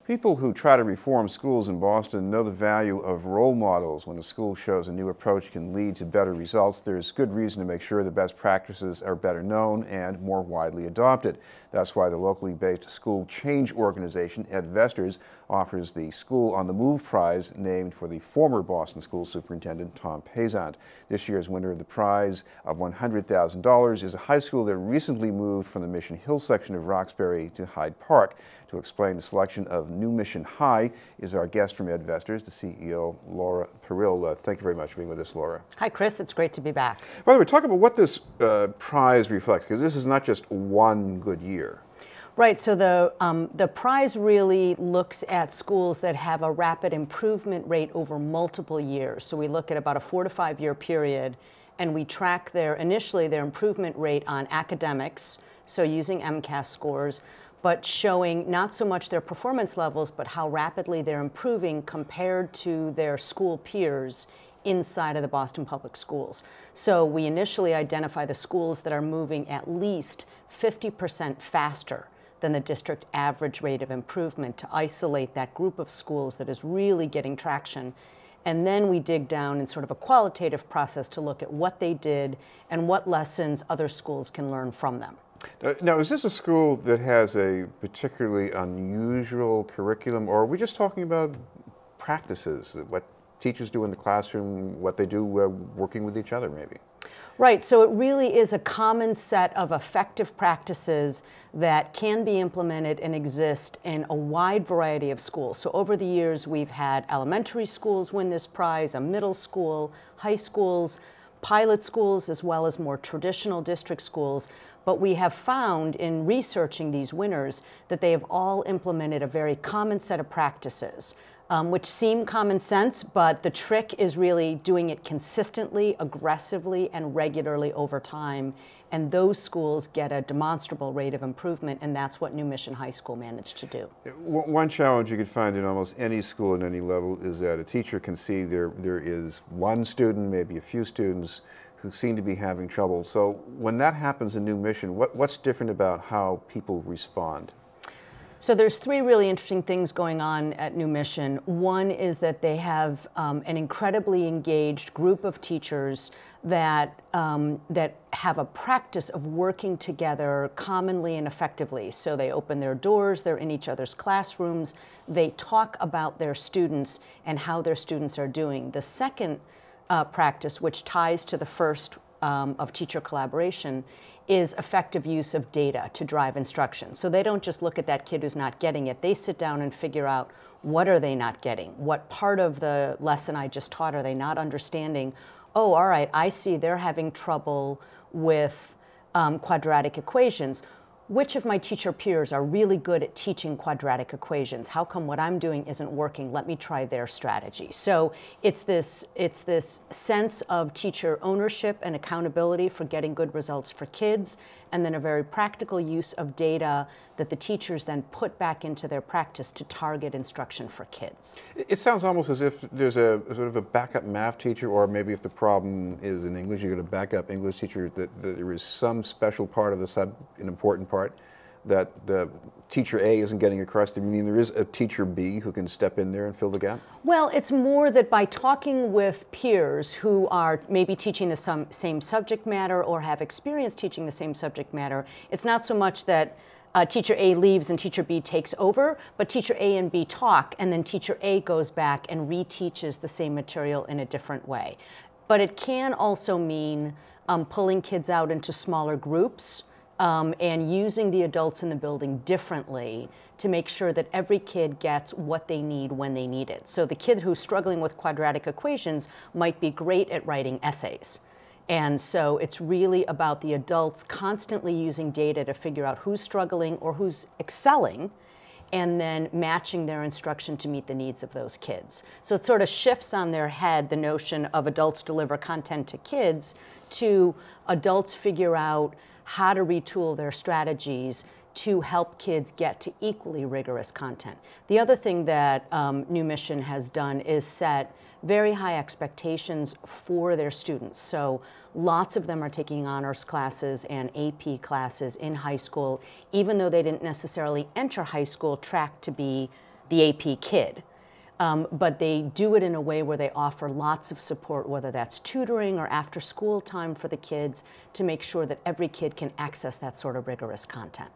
People who try to reform schools in Boston know the value of role models. When a school shows a new approach can lead to better results, there's good reason to make sure the best practices are better known and more widely adopted. That's why the locally based school change organization, EdVestors, offers the School on the Move prize named for the former Boston school superintendent, Tom Payzant. This year's winner of the prize of $100,000 is a high school that recently moved from the Mission Hill section of Roxbury to Hyde Park. To explain the selection of New Mission High is our guest from EdVestors, the CEO, Laura Perille. Thank you very much for being with us, Laura. Hi, Chris. It's great to be back. By the way, talk about what this prize reflects, because this is not just one good year. Right. So the prize really looks at schools that have a rapid improvement rate over multiple years. So we look at about a 4 to 5 year period, and we track initially their improvement rate on academics, so using MCAS scores, but showing not so much their performance levels, but how rapidly they're improving compared to their school peers inside of the Boston Public Schools. So we initially identify the schools that are moving at least 50% faster than the district average rate of improvement to isolate that group of schools that is really getting traction. And then we dig down in sort of a qualitative process to look at what they did and what lessons other schools can learn from them. Now, is this a school that has a particularly unusual curriculum, or are we just talking about practices, what teachers do in the classroom, what they do working with each other, maybe? Right, so it really is a common set of effective practices that can be implemented and exist in a wide variety of schools. So over the years, we've had elementary schools win this prize, a middle school, high schools, pilot schools, as well as more traditional district schools. But we have found in researching these winners that they have all implemented a very common set of practices, which seem common sense, but the trick is really doing it consistently, aggressively, and regularly over time. And those schools get a demonstrable rate of improvement, and that's what New Mission High School managed to do. One challenge you could find in almost any school at any level is that a teacher can see there is one student, maybe a few students, who seem to be having trouble. So when that happens in New Mission, what's different about how people respond? So there's 3 really interesting things going on at New Mission. One is that they have an incredibly engaged group of teachers that have a practice of working together commonly and effectively. So they open their doors, they're in each other's classrooms, they talk about their students and how their students are doing. The second practice, which ties to the first of teacher collaboration, is effective use of data to drive instruction. So they don't just look at that kid who's not getting it. They sit down and figure out, what are they not getting? What part of the lesson I just taught are they not understanding? Oh, all right, I see they're having trouble with quadratic equations. Which of my teacher peers are really good at teaching quadratic equations? How come what I'm doing isn't working? Let me try their strategy. So it's this sense of teacher ownership and accountability for getting good results for kids, and then a very practical use of data that the teachers then put back into their practice to target instruction for kids. It sounds almost as if there's a sort of a backup math teacher, or maybe if the problem is in English, you're going to backup English teacher, that there is some special part of an important part that the teacher A isn't getting across. Do you mean there is a teacher B who can step in there and fill the gap? Well, it's more that by talking with peers who are maybe teaching the same subject matter or have experience teaching the same subject matter, it's not so much that teacher A leaves and teacher B takes over, but teacher A and B talk, and then teacher A goes back and reteaches the same material in a different way. But it can also mean pulling kids out into smaller groups, and using the adults in the building differently to make sure that every kid gets what they need when they need it. So the kid who's struggling with quadratic equations might be great at writing essays. And so it's really about the adults constantly using data to figure out who's struggling or who's excelling, and then matching their instruction to meet the needs of those kids. So it sort of shifts on their head the notion of adults deliver content to kids to adults figure out how to retool their strategies to help kids get to equally rigorous content. The other thing that New Mission has done is set very high expectations for their students. So lots of them are taking honors classes and AP classes in high school, even though they didn't necessarily enter high school tracked to be the AP kid. But they do it in a way where they offer lots of support, whether that's tutoring or after school time for the kids, to make sure that every kid can access that sort of rigorous content.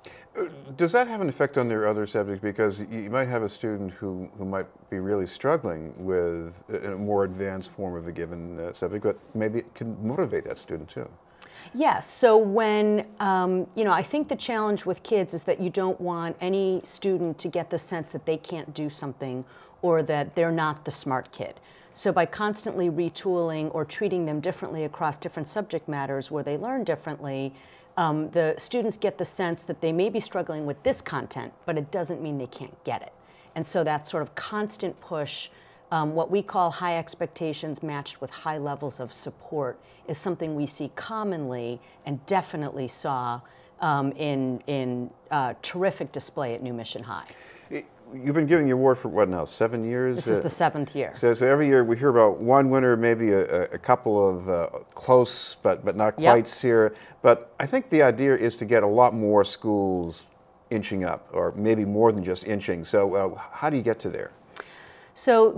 Does that have an effect on their other subjects? Because you might have a student who might be really struggling with a more advanced form of a given subject, but maybe it can motivate that student too. Yes, so when, I think the challenge with kids is that you don't want any student to get the sense that they can't do something or that they're not the smart kid. So by constantly retooling or treating them differently across different subject matters where they learn differently, the students get the sense that they may be struggling with this content, but it doesn't mean they can't get it. And so that sort of constant push, what we call high expectations matched with high levels of support, is something we see commonly and definitely saw in terrific display at New Mission High. You've been giving the award for what now, 7 years? This is the 7th year. So every year we hear about one winner, maybe a couple of close but not quite Sierra. But I think the idea is to get a lot more schools inching up, or maybe more than just inching. So how do you get to there? So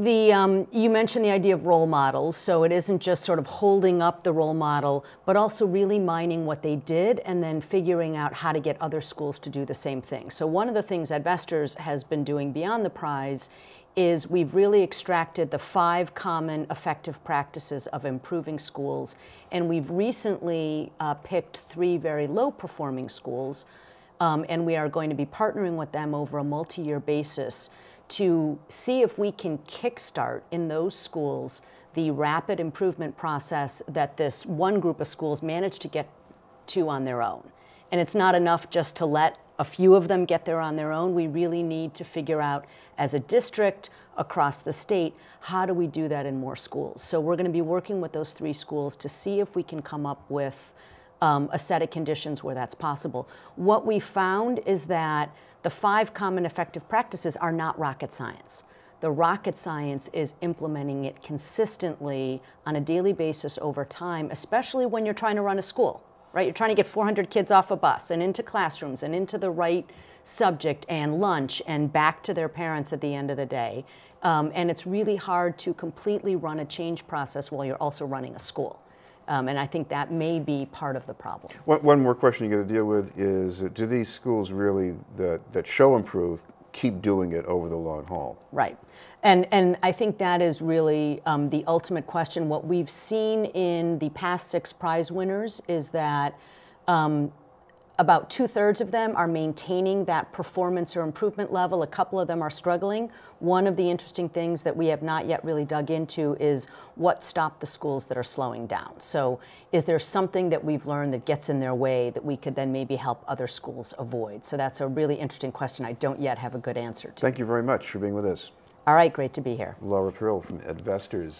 you mentioned the idea of role models, so it isn't just sort of holding up the role model, but also really mining what they did and then figuring out how to get other schools to do the same thing. So one of the things EdVestors has been doing beyond the prize is we've really extracted the 5 common effective practices of improving schools, and we've recently picked 3 very low-performing schools, and we are going to be partnering with them over a multi-year basis to see if we can kickstart in those schools the rapid improvement process that this one group of schools managed to get to on their own. And it's not enough just to let a few of them get there on their own. We really need to figure out, as a district across the state, how do we do that in more schools? So we're going to be working with those 3 schools to see if we can come up with a set of conditions where that's possible. What we found is that the 5 common effective practices are not rocket science. The rocket science is implementing it consistently on a daily basis over time, especially when you're trying to run a school, right? You're trying to get 400 kids off a bus and into classrooms and into the right subject and lunch and back to their parents at the end of the day. And it's really hard to completely run a change process while you're also running a school. And I think that may be part of the problem. One more question you got to deal with is, do these schools really that show improve keep doing it over the long haul? Right. And I think that is really the ultimate question. What we've seen in the past 6 prize winners is that about 2/3 of them are maintaining that performance or improvement level. A couple of them are struggling. One of the interesting things that we have not yet really dug into is what stopped the schools that are slowing down. So is there something that we've learned that gets in their way that we could then maybe help other schools avoid? So that's a really interesting question I don't yet have a good answer to. Thank you very much for being with us. All right, great to be here. Laura Perille from EdVestors.